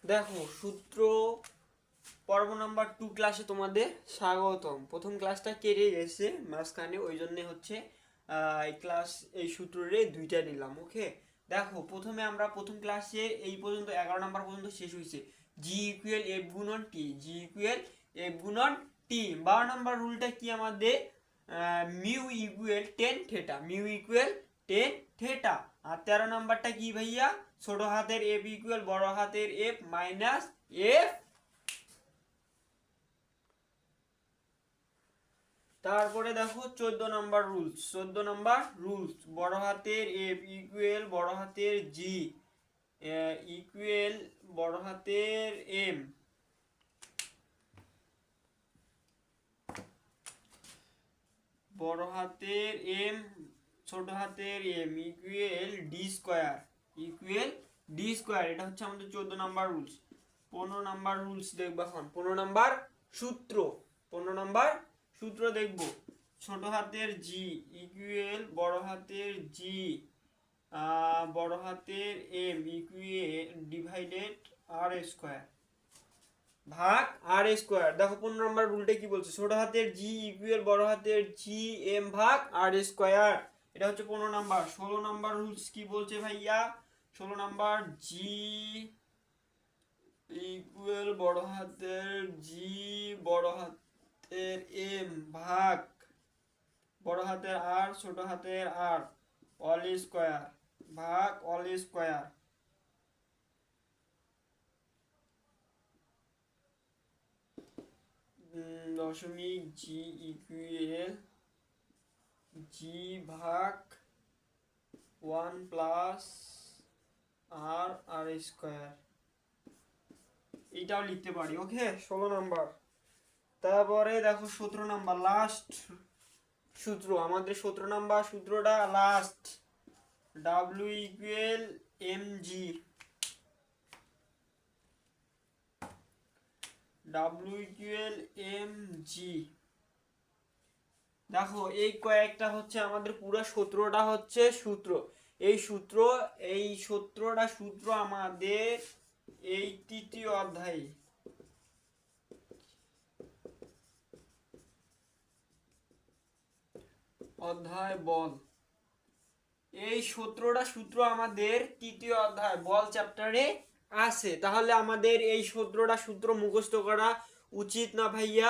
দেখো সূত্র পর্ব নাম্বার 2 ক্লাসে তোমাদের স্বাগতম। প্রথম ক্লাসটা কেটে গেছে মাঝখানে, ওই জন্য হচ্ছে এই ক্লাস এই সূত্রে দুইটা নিলাম। ওকে, দেখো প্রথমে আমরা প্রথম ক্লাসে এই পর্যন্ত 11 নাম্বার পর্যন্ত শেষ হয়েছে। জি ইকুয়াল এফ গুণন টি, জি ইকুয়াল এফ গুণন টি। 12 নাম্বার রুলটা কি আমাদের? Mu equal ten theta, mu equal ten theta. আর 13 নাম্বারটা কি ভাইয়া? ছোট হাতের এফ ইকুয়াল বড় হাতের এফ মাইনাস এফ। তারপরে দেখো 14 নাম্বার রুলস, 14 নাম্বার রুলস বড় হাতের এফ ইকুয়াল বড় হাতের জি ইকুয়াল বড় হাতের এম, বড় হাতের এম ছোট হাতের M equal D square, equal D square. এটা হচ্ছে আমাদের 14 নাম্বার রুলস। 15 নাম্বার রুলস দেখবো এখন, 15 নাম্বার সূত্র, 15 নাম্বার সূত্র দেখবো। ছোট হাতের জি ইকুয়াল বড় হাতের জি বড় হাতের এম ইকুয়াল ডিভাইডেড আর স্কোয়ার ভাগ আর স্কোয়ার। দেখো 15 নম্বর রুলটা কি বলছে? ছোট হাতের জি ইকুয়াল বড় হাতের জি এম ভাগ আর স্কোয়ার। এটা হচ্ছে 15 নাম্বার। 16 নাম্বার রুলস কি বলছে ভাইয়া? 16 নাম্বার জি ইকুয়াল বড় হাতের জি বড় হাতের এম ভাগ বড় হাতের আর ছোট হাতের আর অল স্কোয়ার ভাগ অল স্কোয়ার। দশমিক জি ইকুয়াল জি ভাগ 1 প্লাস আর আর স্কোয়ার, এইটাও লিখতে পারি। ওকে, 16 নাম্বার। তারপরে দেখো 17 নাম্বার লাস্ট সূত্র আমাদের, 17 নাম্বার সূত্রটা last. W equal M G, W equal M G. দেখো এই কয়েকটা হচ্ছে আমাদের পুরো 17টা হচ্ছে সূত্র। এই সূত্রটা সূত্র আমাদের এই তৃতীয় অধ্যায়ে, অধ্যায় বল। এই 17টা সূত্র আমাদের তৃতীয় অধ্যায় বল চ্যাপ্টারে আছে। তাহলে আমাদের এই 17টা সূত্র মুখস্থ করা উচিত না ভাইয়া?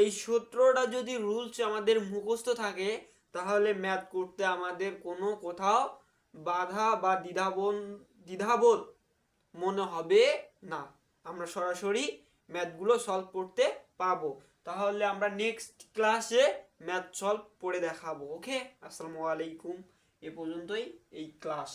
এই 17টা যদি রুলস আমাদের মুখস্থ থাকে তাহলে ম্যাথ করতে আমাদের কোনো কোথাও বাধা বা দ্বিধাবোধ মনে হবে না। আমরা সরাসরি ম্যাথগুলো সলভ করতে পাবো। তাহলে আমরা নেক্সট ক্লাসে ম্যাথ সলভ করে দেখাবো। ওকে, আসসালামু আলাইকুম। এ পর্যন্তই এই ক্লাস।